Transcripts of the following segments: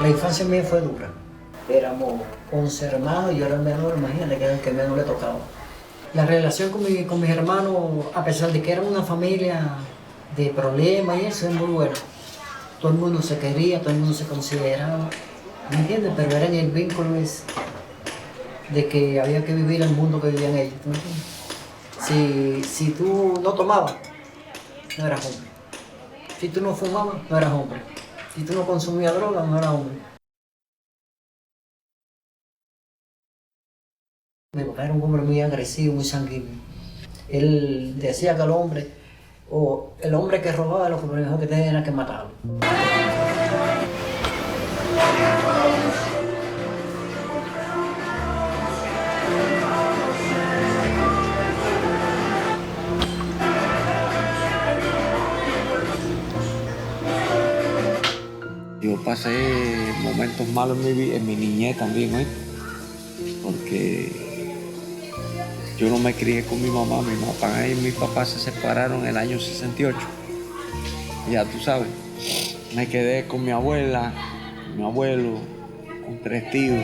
La infancia mía fue dura. Éramos 11 hermanos y yo era el menor, imagínate que era el que menos le tocaba. La relación con mis hermanos, a pesar de que éramos una familia de problemas y eso, es muy buena. Todo el mundo se quería, todo el mundo se consideraba, ¿me entiendes? Pero era en el vínculo ese de que había que vivir el mundo que vivían ellos, ¿me entiendes? Si tú no tomabas, no eras hombre. Si tú no fumabas, no eras hombre. Si tú no consumías droga, no eras hombre. Mi papá era un hombre muy agresivo, muy sanguíneo. Él decía que el hombre que robaba, lo mejor que tenía era que matarlo. Yo pasé momentos malos en mi niñez también, ¿eh? Porque yo no me crié con mi mamá y mi papá se separaron en el año 68. Ya tú sabes, me quedé con mi abuela, mi abuelo, con 3 tíos,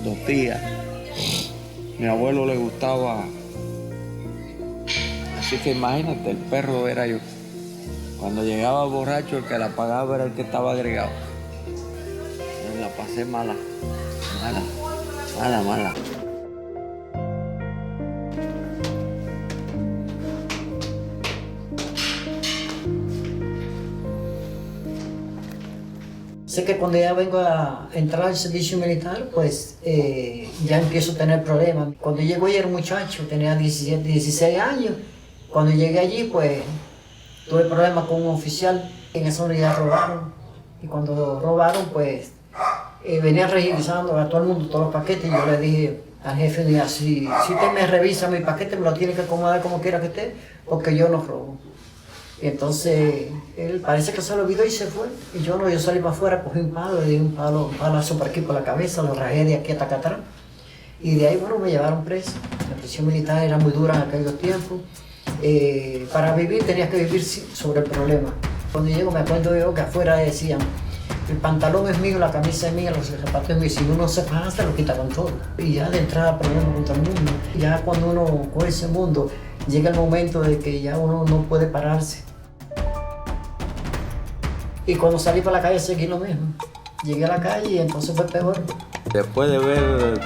2 tías. Mi abuelo le gustaba, así que imagínate, el perro era yo. Cuando llegaba borracho, el que la pagaba era el que estaba agregado. Yo la pasé mala. Sé que cuando ya vengo a entrar al servicio militar, pues ya empiezo a tener problemas. Cuando llego yo era un muchacho, tenía 17, 16 años. Cuando llegué allí, pues tuve problemas con un oficial. En esa unidad robaron. Y cuando robaron, pues venían revisando a todo el mundo todos los paquetes. Y yo le dije al jefe, si usted me revisa mi paquete, me lo tiene que acomodar como quiera que esté, porque yo no robo. Y entonces él parece que se lo olvidó y se fue. Y yo salí para afuera, cogí un palo, le di un palazo por aquí por la cabeza, lo rajé de aquí hasta acá atrás. Y de ahí, bueno, me llevaron preso. La prisión militar era muy dura en aquellos tiempos. Para vivir tenías que vivir sobre el problema. Cuando llego me acuerdo yo que afuera decían, el pantalón es mío, la camisa es mía, los zapatos es mío. Si uno se pasa, lo quitaban todo. Y ya de entrada problema contra el mundo. Ya cuando uno coge ese mundo, llega el momento de que ya uno no puede pararse. Y cuando salí para la calle seguí lo mismo. Llegué a la calle y entonces fue peor. Después de haber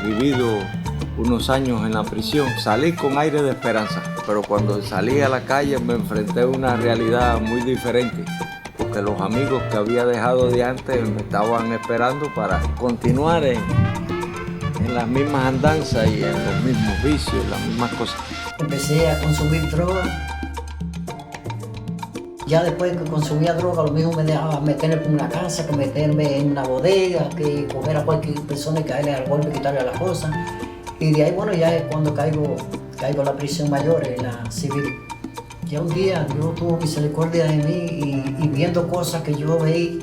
vivido unos años en la prisión, salí con aire de esperanza. Pero cuando salí a la calle me enfrenté a una realidad muy diferente. Porque los amigos que había dejado de antes me estaban esperando para continuar en las mismas andanzas y en los mismos vicios, las mismas cosas. Empecé a consumir droga. Ya después que consumía droga, lo mismo me dejaba meterme en una casa, que meterme en una bodega, que coger a cualquier persona y caerle al golpe, quitarle las cosas. Y de ahí, bueno, ya es cuando caigo en la prisión mayor, en la civil. Ya un día Dios tuvo misericordia de mí y viendo cosas que yo vi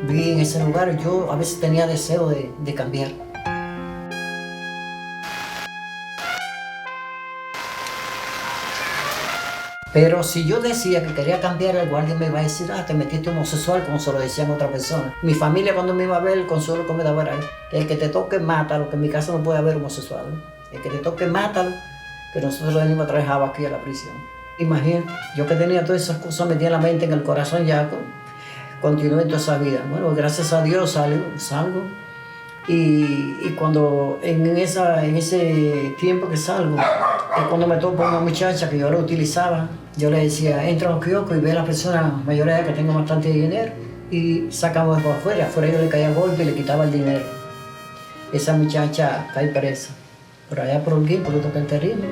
en ese lugar, yo a veces tenía deseo de cambiar. Pero si yo decía que quería cambiar, el guardia me iba a decir, te metiste homosexual, como se lo decían otras personas. Mi familia cuando me iba a ver, el consuelo que me daba era, el que te toque, mátalo, que en mi casa no puede haber homosexual. El que te toque, mátalo, que nosotros venimos a traer java aquí a la prisión. Imagínate, yo que tenía todas esas cosas metidas en la mente, en el corazón, ya continué toda esa vida. Bueno, gracias a Dios salgo. Y cuando en ese tiempo que salgo, es cuando me topo una muchacha que yo la utilizaba, yo le decía, entra a los kioscos y ve a las personas mayores que tengan bastante dinero y sacamos por afuera. Afuera yo le caía a golpe y le quitaba el dinero. Esa muchacha cae presa. Por allá por Holguín, por otro terrible.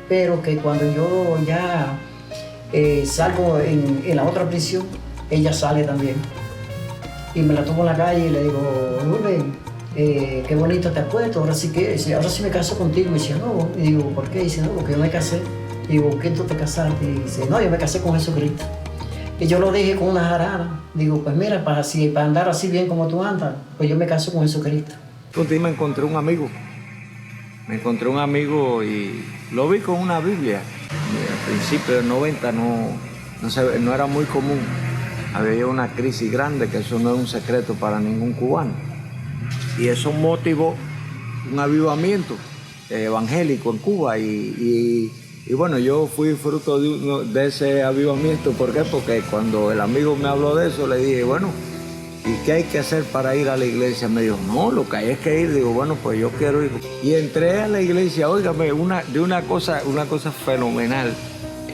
Pero que cuando yo ya salgo en la otra prisión, ella sale también. Y me la tomo en la calle y le digo, Lourdes, qué bonito te has puesto, ahora sí me caso contigo. Y dice, no. Y digo, ¿por qué? Y dice, no, porque yo me casé. Y digo, ¿por qué tú te casaste? Y dice, no, yo me casé con Jesucristo. Y yo lo dije con una jarana. Digo, pues mira, para andar así bien como tú andas, pues yo me caso con Jesucristo. Un día me encontré un amigo. Y lo vi con una Biblia. Al principio del 90 no era muy común. Había una crisis grande, que eso no es un secreto para ningún cubano. Y eso motivó un avivamiento evangélico en Cuba. Y bueno, yo fui fruto de ese avivamiento. ¿Por qué? Porque cuando el amigo me habló de eso, le dije, bueno, ¿y qué hay que hacer para ir a la iglesia? Me dijo, no, lo que hay es que ir. Digo, bueno, pues yo quiero ir. Y entré a la iglesia, óigame, una cosa fenomenal.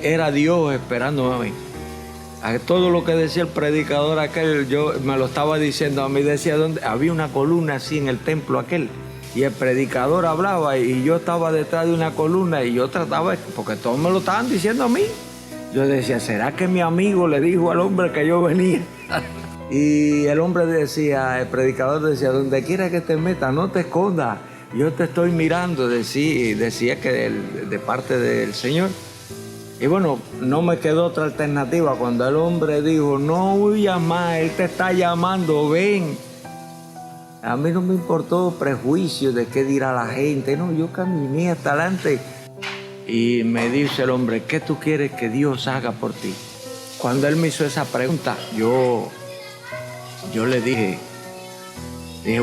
Era Dios esperándome a mí. A todo lo que decía el predicador aquel, yo me lo estaba diciendo a mí, decía, había una columna así en el templo aquel, y el predicador hablaba y yo estaba detrás de una columna y yo trataba, porque todos me lo estaban diciendo a mí. Yo decía, ¿será que mi amigo le dijo al hombre que yo venía? Y el hombre decía, el predicador decía, donde quiera que te metas, no te escondas, yo te estoy mirando, decía que de parte del Señor. Y bueno, no me quedó otra alternativa. Cuando el hombre dijo, no huyas más, Él te está llamando, ven. A mí no me importó prejuicio de qué dirá la gente. No, yo caminé hasta adelante. Y me dice el hombre, ¿qué tú quieres que Dios haga por ti? Cuando él me hizo esa pregunta, yo le dije,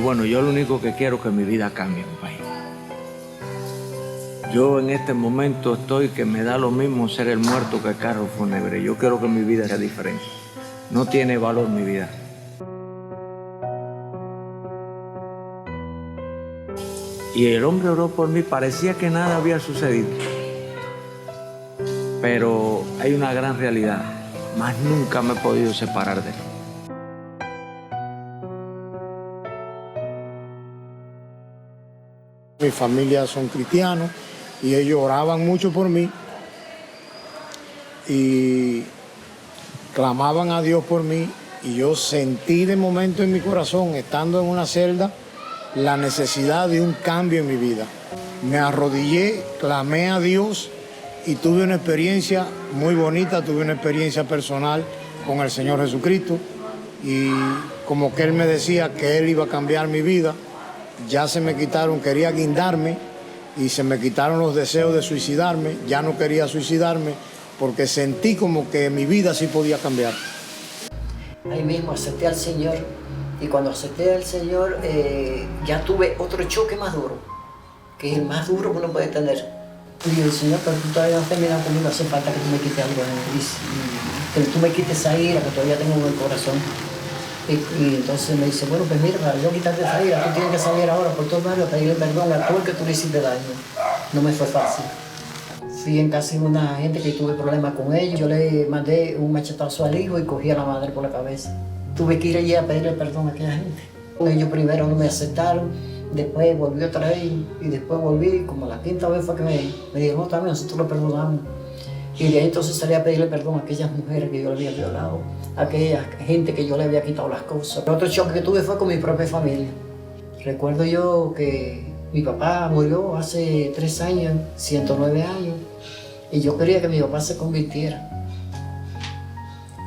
bueno, yo lo único que quiero es que mi vida cambie, compadre. Yo en este momento estoy que me da lo mismo ser el muerto que el carro fúnebre. Yo quiero que mi vida sea diferente. No tiene valor mi vida. Y el hombre oró por mí, parecía que nada había sucedido. Pero hay una gran realidad, más nunca me he podido separar de él. Mi familia son cristianos y ellos oraban mucho por mí y clamaban a Dios por mí, y yo sentí de momento en mi corazón, estando en una celda, la necesidad de un cambio en mi vida. Me arrodillé, clamé a Dios y tuve una experiencia muy bonita, tuve una experiencia personal con el Señor Jesucristo, y como que Él me decía que Él iba a cambiar mi vida. Ya se me quitaron, quería guindarme y se me quitaron los deseos de suicidarme. Ya no quería suicidarme porque sentí como que mi vida sí podía cambiar. Ahí mismo acepté al Señor, y cuando acepté al Señor ya tuve otro choque más duro, que es el más duro que uno puede tener. Y dije, Señor, pero tú todavía no has terminado conmigo, hace falta que tú me quites algo, que tú me quites esa ira que todavía tengo en el corazón. Y entonces me dice, bueno, pues mira, para yo quitarte esa ira, tú tienes que salir ahora por todo el barrio a pedirle perdón a todo el que tú le hiciste daño. No me fue fácil. Fui en casa de una gente que tuve problemas con ellos. Yo le mandé un machetazo al hijo y cogí a la madre por la cabeza. Tuve que ir allí a pedirle perdón a aquella gente. Ellos primero no me aceptaron, Después volví otra vez y después volví, como la quinta vez fue que me dijeron, no, también nosotros lo perdonamos. Y de ahí entonces salí a pedirle perdón a aquellas mujeres que yo le había violado, a aquella gente que yo le había quitado las cosas. El otro choque que tuve fue con mi propia familia. Recuerdo yo que mi papá murió hace 3 años, 109 años, y yo quería que mi papá se convirtiera.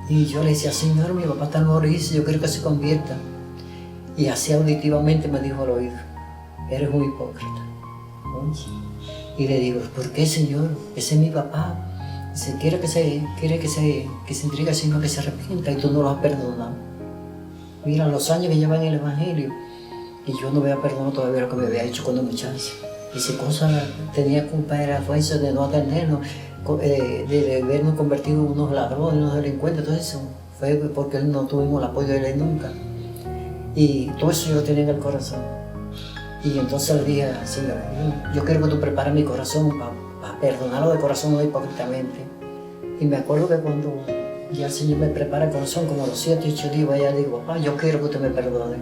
Y yo le decía, Señor, mi papá está en morirse, yo quiero que se convierta. Y así auditivamente me dijo al oído, eres un hipócrita. Oye. Y le digo, ¿por qué, Señor? Ese es mi papá. Dice, quiere que se entregue al Señor, que se arrepienta, y tú no lo has perdonado. Mira los años que lleva en el Evangelio, y yo no había perdonado todavía lo que me había hecho cuando muchacho. Dice, cosa tenía culpa, era fuerza de no atendernos, de habernos convertido en unos ladrones, unos delincuentes, todo eso. Fue porque no tuvimos el apoyo de él nunca. Y todo eso yo lo tenía en el corazón. Y entonces le dije, Señor, yo quiero que tú prepares mi corazón para perdonarlo de corazón, no hipócritamente. Y me acuerdo que cuando ya el Señor me prepara el corazón, como a los 7, 8 días, ya le digo, papá, yo quiero que usted me perdone.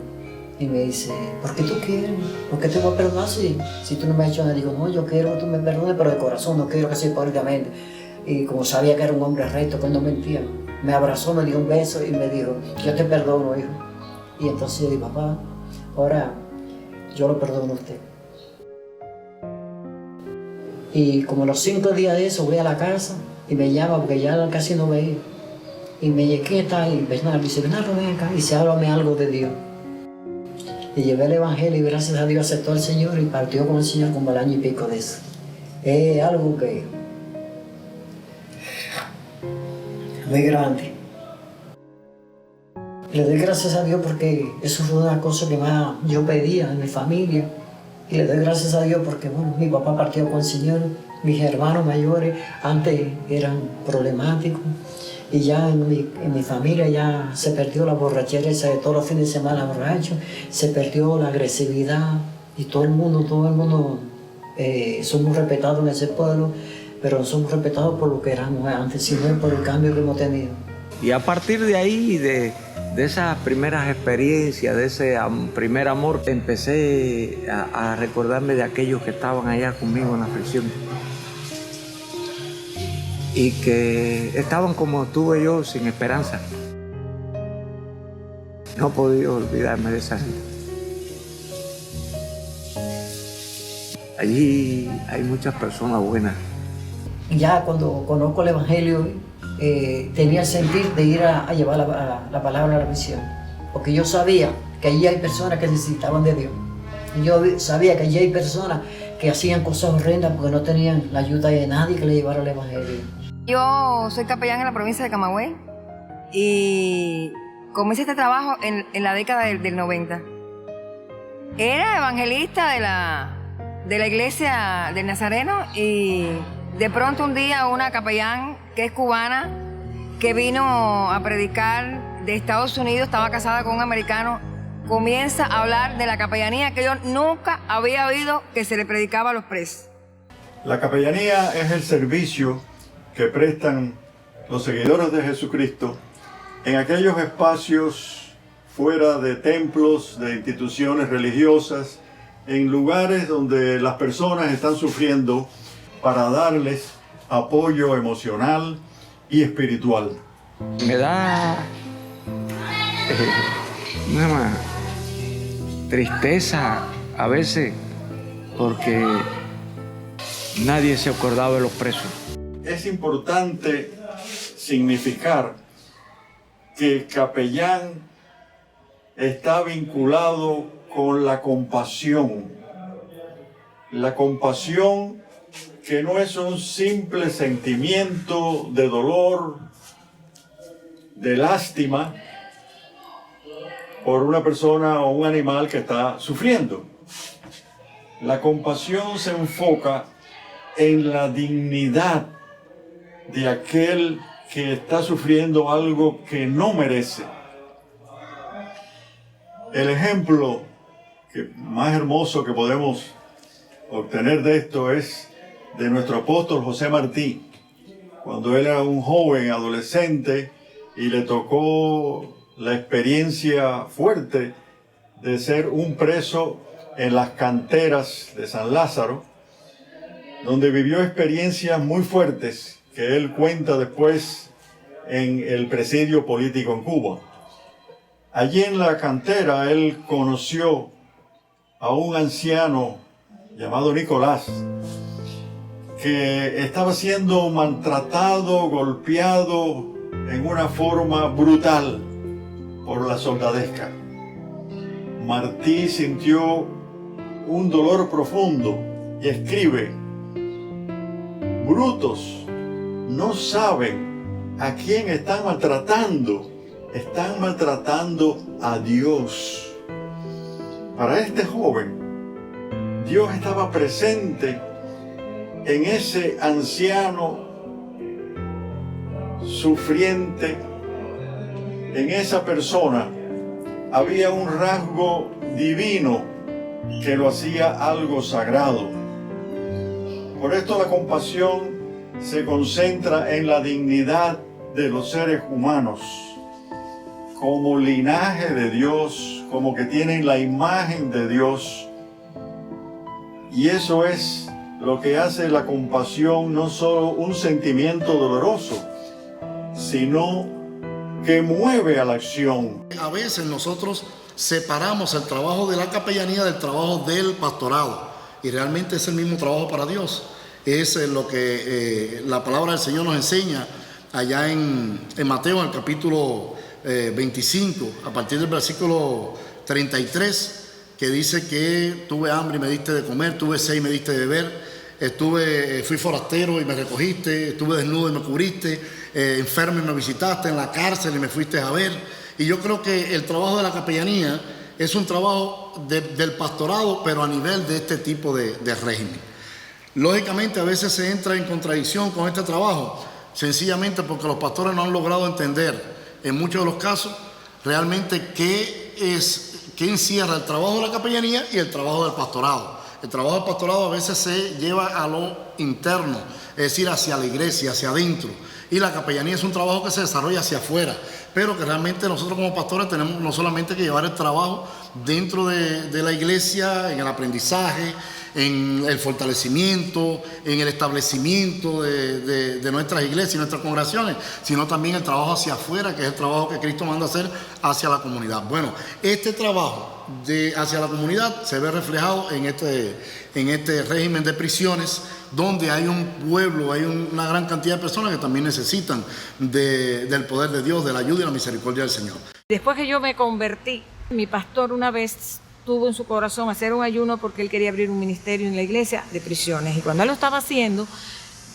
Y me dice, ¿por qué tú quieres? ¿Por qué te voy a perdonar si tú no me has hecho nada? Digo, no, yo quiero que tú me perdones, pero de corazón, no quiero que sea hipócritamente. Y como sabía que era un hombre recto, que él no mentía, me abrazó, me dio un beso y me dijo, yo te perdono, hijo. Y entonces yo dije, papá, ahora yo lo perdono a usted. Y como a los 5 días de eso voy a la casa y me llama porque ya casi no veía. Y me dice, ¿quién está ahí? Bernardo. Dice, Bernardo, ven acá. Y dice, háblame algo de Dios. Y llevé el Evangelio y gracias a Dios aceptó al Señor y partió con el Señor como el año y pico de eso. Es algo que muy grande. Le doy gracias a Dios porque eso fue una cosa que más yo pedía en mi familia. Y le doy gracias a Dios porque, bueno, mi papá partió con el Señor, mis hermanos mayores antes eran problemáticos. Y ya en mi familia ya se perdió la borrachera esa de todos los fines de semana borracho, se perdió la agresividad y todo el mundo somos respetados en ese pueblo, pero no somos respetados por lo que éramos antes, sino por el cambio que hemos tenido. Y a partir de ahí, de esas primeras experiencias, de ese primer amor, empecé a recordarme de aquellos que estaban allá conmigo en la prisión. Y que estaban como estuve yo, sin esperanza. No he podido olvidarme de esa gente. Allí hay muchas personas buenas. Ya cuando conozco el Evangelio, tenía el sentir de ir a llevar la palabra a la misión. Porque yo sabía que allí hay personas que necesitaban de Dios. Yo sabía que allí hay personas que hacían cosas horrendas porque no tenían la ayuda de nadie que le llevara el Evangelio. Yo soy capellán en la provincia de Camagüey y comencé este trabajo en la década del 90. Era evangelista de la iglesia del Nazareno y de pronto un día una capellán que es cubana, que vino a predicar de Estados Unidos, estaba casada con un americano, comienza a hablar de la capellanía que yo nunca había oído que se le predicaba a los presos. La capellanía es el servicio que prestan los seguidores de Jesucristo en aquellos espacios fuera de templos, de instituciones religiosas, en lugares donde las personas están sufriendo, para darles apoyo emocional y espiritual. Me da una tristeza a veces porque nadie se acordaba de los presos. Es importante significar que el capellán está vinculado con la compasión. La compasión que no es un simple sentimiento de dolor, de lástima por una persona o un animal que está sufriendo. La compasión se enfoca en la dignidad de aquel que está sufriendo algo que no merece. El ejemplo más hermoso que podemos obtener de esto es de nuestro apóstol José Martí, cuando él era un joven adolescente y le tocó la experiencia fuerte de ser un preso en las canteras de San Lázaro, donde vivió experiencias muy fuertes que él cuenta después en el presidio político en Cuba. Allí en la cantera él conoció a un anciano llamado Nicolás, que estaba siendo maltratado, golpeado en una forma brutal por la soldadesca. Martí sintió un dolor profundo y escribe: brutos, no saben a quién están maltratando a Dios. Para este joven, Dios estaba presente en ese anciano sufriente. En esa persona había un rasgo divino que lo hacía algo sagrado. Por esto la compasión se concentra en la dignidad de los seres humanos, como linaje de Dios, como que tienen la imagen de Dios. Y eso es lo que hace la compasión no solo un sentimiento doloroso, sino que mueve a la acción. A veces nosotros separamos el trabajo de la capellanía del trabajo del pastorado, y realmente es el mismo trabajo para Dios. Es lo que la palabra del Señor nos enseña allá en Mateo, en el capítulo 25, a partir del versículo 33, que dice que tuve hambre y me diste de comer, tuve sed y me diste de beber, fui forastero y me recogiste, estuve desnudo y me cubriste, enfermo y me visitaste, en la cárcel y me fuiste a ver. Y yo creo que el trabajo de la capellanía es un trabajo del pastorado, pero a nivel de este tipo de régimen. Lógicamente a veces se entra en contradicción con este trabajo, sencillamente porque los pastores no han logrado entender en muchos de los casos realmente qué encierra el trabajo de la capellanía y el trabajo del pastorado. El trabajo del pastorado a veces se lleva a lo interno, es decir, hacia la iglesia, hacia adentro. Y la capellanía es un trabajo que se desarrolla hacia afuera, pero que realmente nosotros como pastores tenemos no solamente que llevar el trabajo dentro de la iglesia, en el aprendizaje, en el fortalecimiento, en el establecimiento de nuestras iglesias y nuestras congregaciones, sino también el trabajo hacia afuera, que es el trabajo que Cristo manda hacer hacia la comunidad. Bueno, este trabajo hacia la comunidad se ve reflejado en este régimen de prisiones, donde hay un pueblo, hay una gran cantidad de personas que también necesitan del poder de Dios, de la ayuda y la misericordia del Señor. Después que yo me convertí, mi pastor una vez tuvo en su corazón hacer un ayuno porque él quería abrir un ministerio en la iglesia de prisiones. Y cuando él lo estaba haciendo,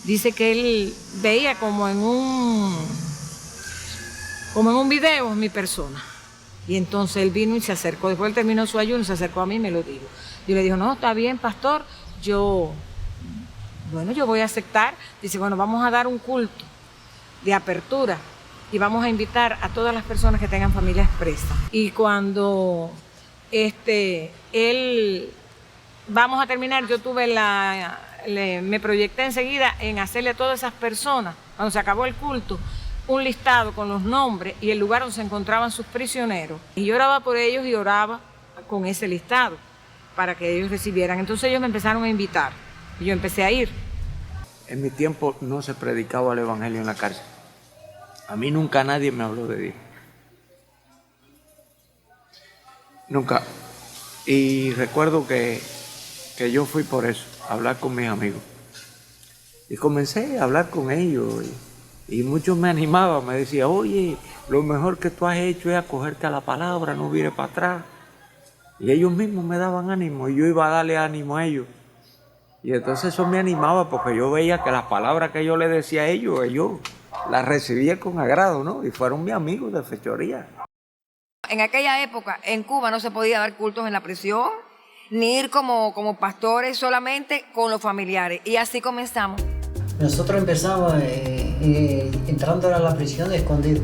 dice que él veía como en un video mi persona. Y entonces él vino y se acercó. Después él terminó su ayuno, se acercó a mí y me lo dijo. Yo le dije, no, está bien, pastor, yo voy a aceptar. Dice, bueno, vamos a dar un culto de apertura y vamos a invitar a todas las personas que tengan familias presas. Y cuando vamos a terminar, yo me proyecté enseguida en hacerle a todas esas personas, cuando se acabó el culto, un listado con los nombres y el lugar donde se encontraban sus prisioneros. Y yo oraba por ellos y oraba con ese listado para que ellos recibieran. Entonces ellos me empezaron a invitar y yo empecé a ir. En mi tiempo no se predicaba el evangelio en la cárcel. A mí nunca nadie me habló de Dios. Nunca. Y recuerdo que yo fui por eso, a hablar con mis amigos. Y comencé a hablar con ellos. Y muchos me animaban, me decían, oye, lo mejor que tú has hecho es acogerte a la palabra, no vires para atrás. Y ellos mismos me daban ánimo y yo iba a darle ánimo a ellos. Y entonces eso me animaba porque yo veía que las palabras que yo les decía a ellos las recibía con agrado, ¿no? Y fueron mis amigos de fechoría. En aquella época, en Cuba no se podía dar cultos en la prisión, ni ir como pastores, solamente con los familiares. Y así comenzamos. Nosotros empezamos entrando a la prisión de escondido.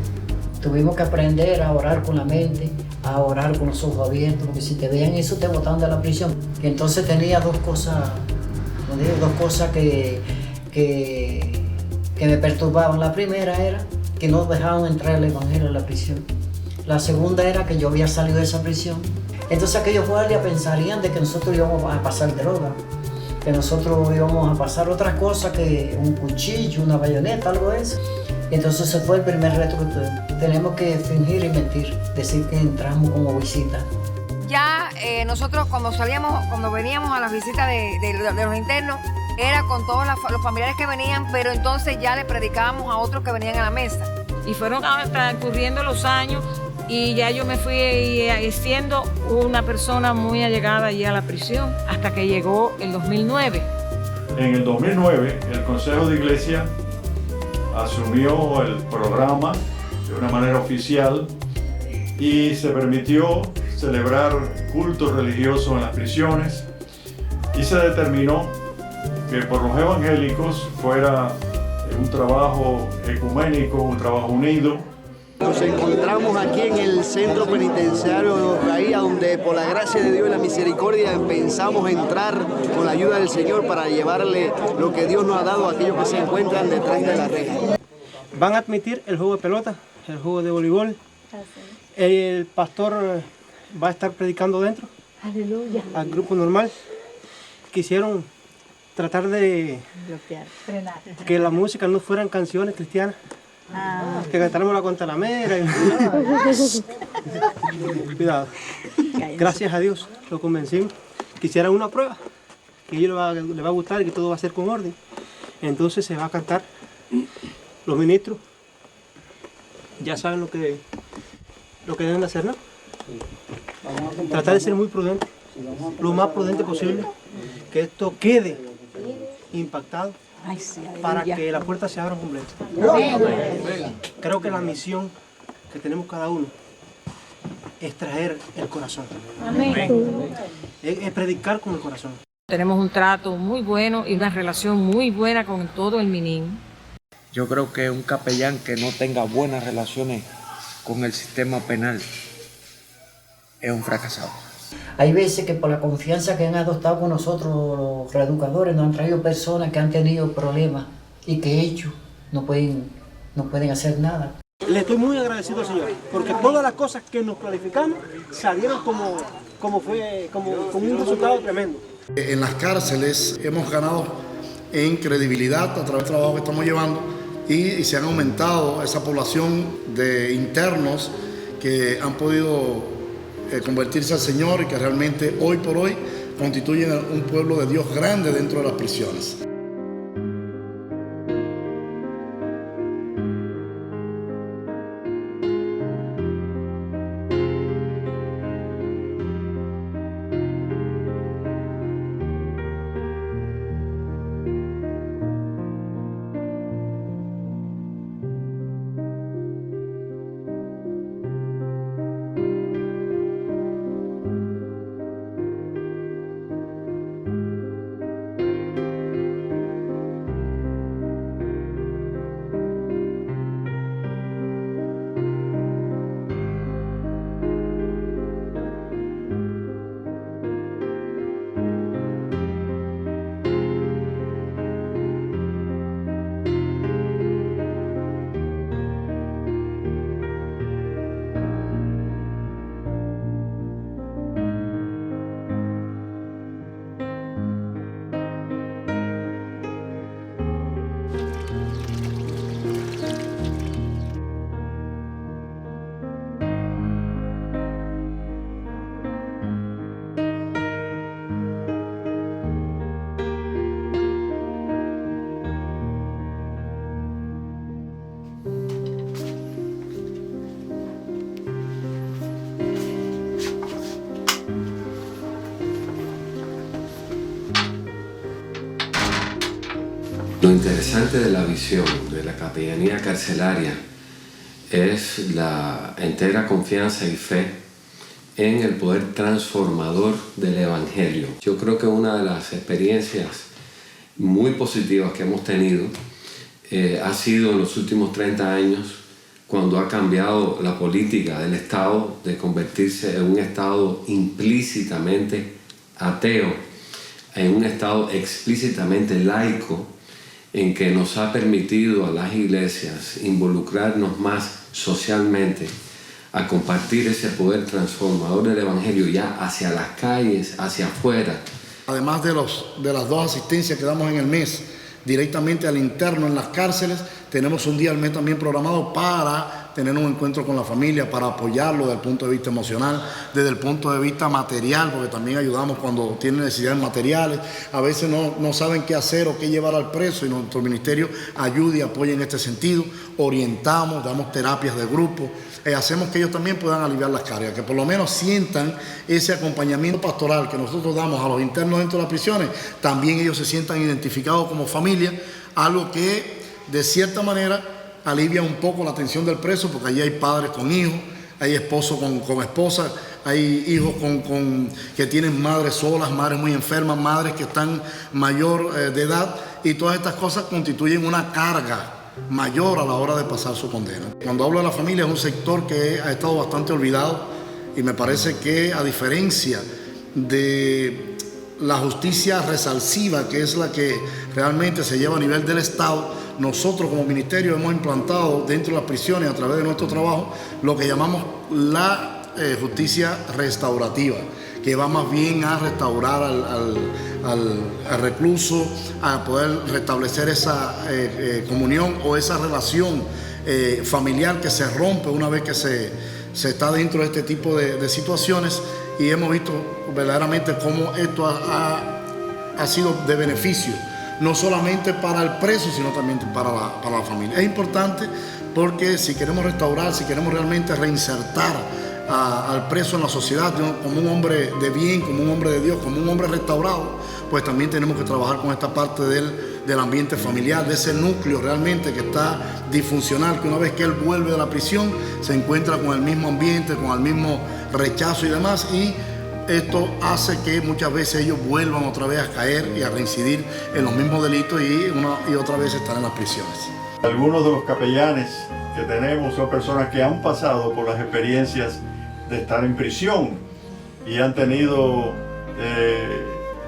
Tuvimos que aprender a orar con la mente, a orar con los ojos abiertos, porque si te veían eso te botaban de la prisión. Y entonces tenía dos cosas que me perturbaban. La primera era que no dejaban entrar el evangelio en la prisión. La segunda era que yo había salido de esa prisión Entonces aquellos guardias pensarían de que nosotros íbamos a pasar droga, que nosotros íbamos a pasar otras cosas, que un cuchillo, una bayoneta, algo de eso. Entonces ese fue el primer reto que tuvimos. Tenemos que fingir y mentir, decir que entramos como visita. Ya nosotros cuando veníamos a las visitas de los internos, era con todos los familiares que venían, pero entonces ya le predicábamos a otros que venían a la mesa. Y fueron transcurriendo los años y ya yo me fui siendo una persona muy allegada allí a la prisión, hasta que llegó el 2009. En el 2009, el Consejo de Iglesia asumió el programa de una manera oficial y se permitió celebrar cultos religiosos en las prisiones, y se determinó que por los evangélicos fuera un trabajo ecuménico, un trabajo unido. Nos encontramos aquí en el centro penitenciario de Raía, donde por la gracia de Dios y la misericordia pensamos entrar con la ayuda del Señor para llevarle lo que Dios nos ha dado a aquellos que se encuentran detrás de la reja. Van a admitir el juego de pelota, el juego de voleibol. El pastor va a estar predicando dentro. Aleluya. Al grupo normal. Quisieron tratar de frenar, que la música no fueran canciones cristianas. Que cantáramos la Guantanamera. Cuidado. Gracias a Dios lo convencimos. Quisieran una prueba, que a ellos les va a gustar y que todo va a ser con orden. Entonces se va a cantar. Los ministros ya saben lo que deben de hacer, ¿no? Tratar de ser muy prudentes, lo más prudente posible, que esto quede impactado para que la puerta se abra completa. Creo que la misión que tenemos cada uno es traer el corazón. Es predicar con el corazón. Tenemos un trato muy bueno y una relación muy buena con todo el Minin. Yo creo que un capellán que no tenga buenas relaciones con el sistema penal es un fracasado. Hay veces que por la confianza que han adoptado con nosotros los reeducadores nos han traído personas que han tenido problemas y que ellos no pueden hacer nada. Le estoy muy agradecido al Señor, porque todas las cosas que nos planificamos salieron como un resultado tremendo. En las cárceles hemos ganado en credibilidad a través del trabajo que estamos llevando y se han aumentado esa población de internos que han podido convertirse al Señor y que realmente hoy por hoy constituyen un pueblo de Dios grande dentro de las prisiones. Lo interesante de la visión de la capellanía carcelaria es la entera confianza y fe en el poder transformador del Evangelio. Yo creo que una de las experiencias muy positivas que hemos tenido ha sido en los últimos 30 años, cuando ha cambiado la política del Estado de convertirse en un Estado implícitamente ateo, en un Estado explícitamente laico, en que nos ha permitido a las iglesias involucrarnos más socialmente, a compartir ese poder transformador del Evangelio ya hacia las calles, hacia afuera. Además de las 2 asistencias que damos en el mes, directamente al interno en las cárceles, tenemos un día al mes también programado para tener un encuentro con la familia, para apoyarlo desde el punto de vista emocional, desde el punto de vista material, porque también ayudamos cuando tienen necesidades materiales. A veces no saben qué hacer o qué llevar al preso y nuestro ministerio ayuda y apoya en este sentido. Orientamos, damos terapias de grupo, hacemos que ellos también puedan aliviar las cargas, que por lo menos sientan ese acompañamiento pastoral que nosotros damos a los internos dentro de las prisiones, también ellos se sientan identificados como familia, algo que de cierta manera alivia un poco la tensión del preso, porque allí hay padres con hijos, hay esposos con esposas, hay hijos que tienen madres solas, madres muy enfermas, madres que están mayor de edad, y todas estas cosas constituyen una carga mayor a la hora de pasar su condena. Cuando hablo de la familia, es un sector que ha estado bastante olvidado, y me parece que, a diferencia de la justicia resalsiva, que es la que realmente se lleva a nivel del Estado, nosotros como ministerio hemos implantado dentro de las prisiones, a través de nuestro trabajo, lo que llamamos la justicia restaurativa, que va más bien a restaurar al recluso, a poder restablecer esa comunión o esa relación familiar que se rompe una vez que se está dentro de este tipo de situaciones, y hemos visto verdaderamente cómo esto ha sido de beneficio, no solamente para el preso, sino también para la familia. Es importante porque si queremos restaurar, si queremos realmente reinsertar al preso en la sociedad como un hombre de bien, como un hombre de Dios, como un hombre restaurado, pues también tenemos que trabajar con esta parte del ambiente familiar, de ese núcleo realmente que está disfuncional, que una vez que él vuelve de la prisión se encuentra con el mismo ambiente, con el mismo rechazo y demás, y esto hace que muchas veces ellos vuelvan otra vez a caer y a reincidir en los mismos delitos y una y otra vez estar en las prisiones. Algunos de los capellanes que tenemos son personas que han pasado por las experiencias de estar en prisión y han tenido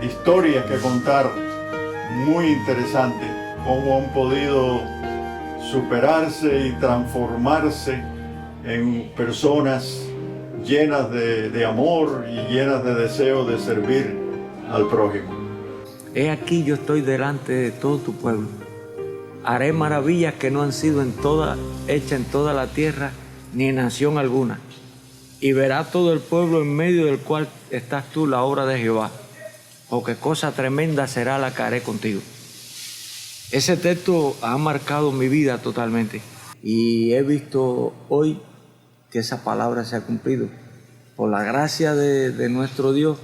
historias que contar muy interesantes, cómo han podido superarse y transformarse en personas llenas de amor y llenas de deseo de servir al prójimo. He aquí yo estoy delante de todo tu pueblo. Haré maravillas que no han sido hechas en toda la tierra ni en nación alguna. Y verá todo el pueblo en medio del cual estás tú la obra de Jehová. Porque cosa tremenda será la que haré contigo. Ese texto ha marcado mi vida totalmente. Y he visto hoy que esa palabra se ha cumplido. Por la gracia de nuestro Dios,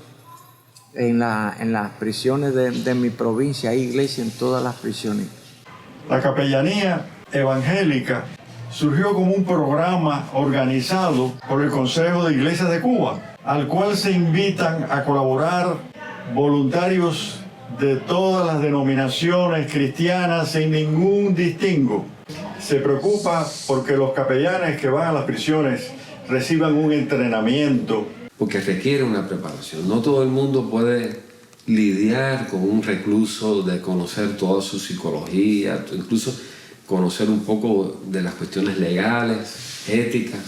en las prisiones de mi provincia, hay iglesia en todas las prisiones. La capellanía evangélica surgió como un programa organizado por el Consejo de Iglesias de Cuba, al cual se invitan a colaborar voluntarios de todas las denominaciones cristianas sin ningún distingo. Se preocupa porque los capellanes que van a las prisiones reciban un entrenamiento. Porque requiere una preparación. No todo el mundo puede lidiar con un recluso, de conocer toda su psicología, incluso conocer un poco de las cuestiones legales, éticas.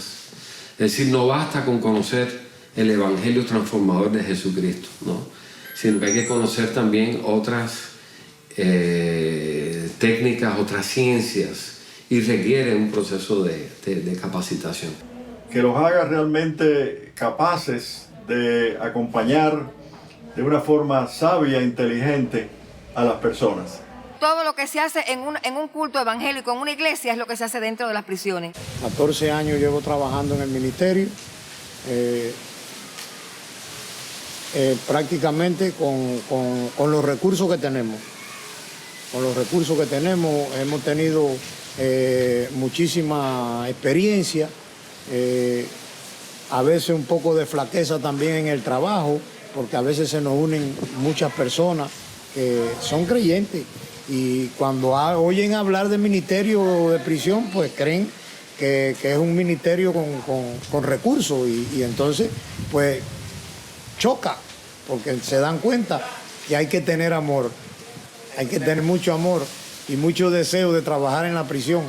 Es decir, no basta con conocer el Evangelio transformador de Jesucristo, ¿no? Sino que hay que conocer también otras técnicas, otras ciencias, y requiere un proceso de capacitación. Que los haga realmente capaces de acompañar de una forma sabia e inteligente a las personas. Todo lo que se hace en un culto evangélico, en una iglesia, es lo que se hace dentro de las prisiones. 14 años llevo trabajando en el ministerio, prácticamente con los recursos que tenemos. Con los recursos que tenemos hemos tenido muchísima experiencia, a veces un poco de flaqueza también en el trabajo, porque a veces se nos unen muchas personas que son creyentes y cuando oyen hablar de ministerio de prisión, pues creen que es un ministerio con recursos y entonces pues choca, porque se dan cuenta que hay que tener amor, hay que tener mucho amor y mucho deseo de trabajar en la prisión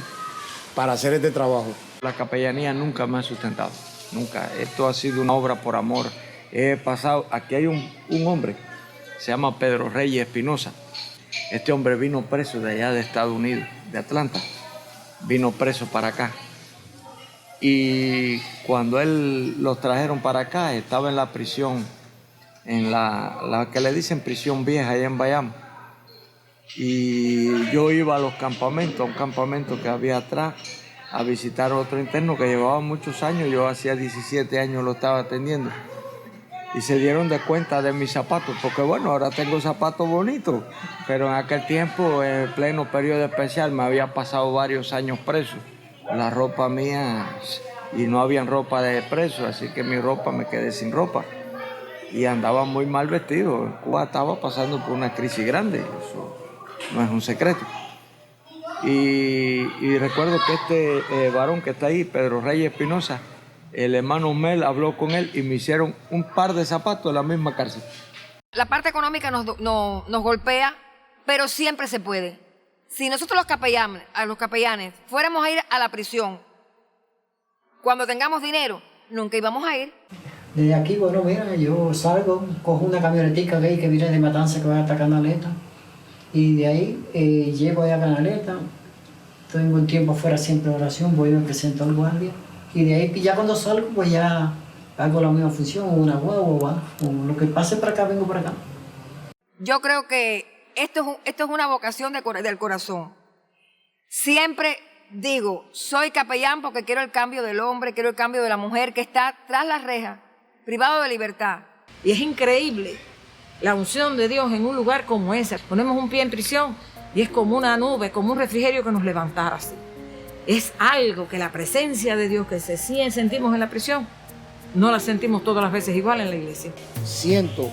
para hacer este trabajo. La capellanía nunca me ha sustentado. nunca. Esto ha sido una obra por amor. He pasado, aquí hay un hombre, se llama Pedro Reyes Espinosa. Este hombre vino preso de allá de Estados Unidos, de Atlanta. Vino preso para acá. Y cuando él los trajeron para acá, estaba en la prisión, en la que le dicen prisión vieja, allá en Bayamo. Y yo iba a los campamentos, a un campamento que había atrás, a visitar a otro interno que llevaba muchos años. Yo hacía 17 años lo estaba atendiendo. Y se dieron de cuenta de mis zapatos, porque bueno, ahora tengo zapatos bonitos, pero en aquel tiempo, en pleno periodo especial, me había pasado varios años preso. La ropa mía, y no había ropa de preso, así que mi ropa, me quedé sin ropa. Y andaba muy mal vestido. Cuba estaba pasando por una crisis grande, eso no es un secreto. Y recuerdo que este varón que está ahí, Pedro Reyes Espinosa, el hermano Mel habló con él y me hicieron un par de zapatos en la misma cárcel. La parte económica nos golpea, pero siempre se puede. Si nosotros los capellanes fuéramos a ir a la prisión, cuando tengamos dinero, nunca íbamos a ir. Desde aquí, bueno, mira, yo salgo, cojo una camionetica que viene de Matanza que va hasta Canaleta. Y de ahí llego allá a Canaleta, tengo un tiempo fuera siempre de oración, voy y me presento al guardia. Y de ahí ya cuando salgo, pues ya hago la misma función, una guagua, o lo que pase para acá, vengo para acá. Yo creo que esto es una vocación del corazón. Siempre digo, soy capellán porque quiero el cambio del hombre, quiero el cambio de la mujer que está tras las rejas, privado de libertad. Y es increíble la unción de Dios en un lugar como ese. Ponemos un pie en prisión y es como una nube, como un refrigerio que nos levantara así. Es algo que la presencia de Dios que sentimos en la prisión, no la sentimos todas las veces igual en la iglesia. Siento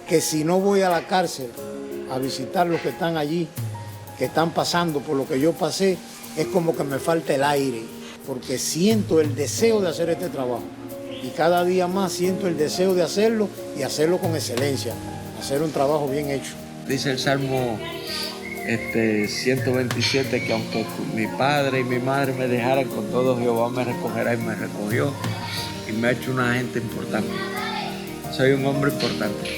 que si no voy a la cárcel a visitar los que están allí, que están pasando por lo que yo pasé, es como que me falta el aire, porque siento el deseo de hacer este trabajo. Y cada día más siento el deseo de hacerlo y hacerlo con excelencia, hacer un trabajo bien hecho. Dice el Salmo 127 que aunque mi padre y mi madre me dejaran, con todo Jehová me recogerá, y me recogió y me ha hecho una gente importante. Soy un hombre importante.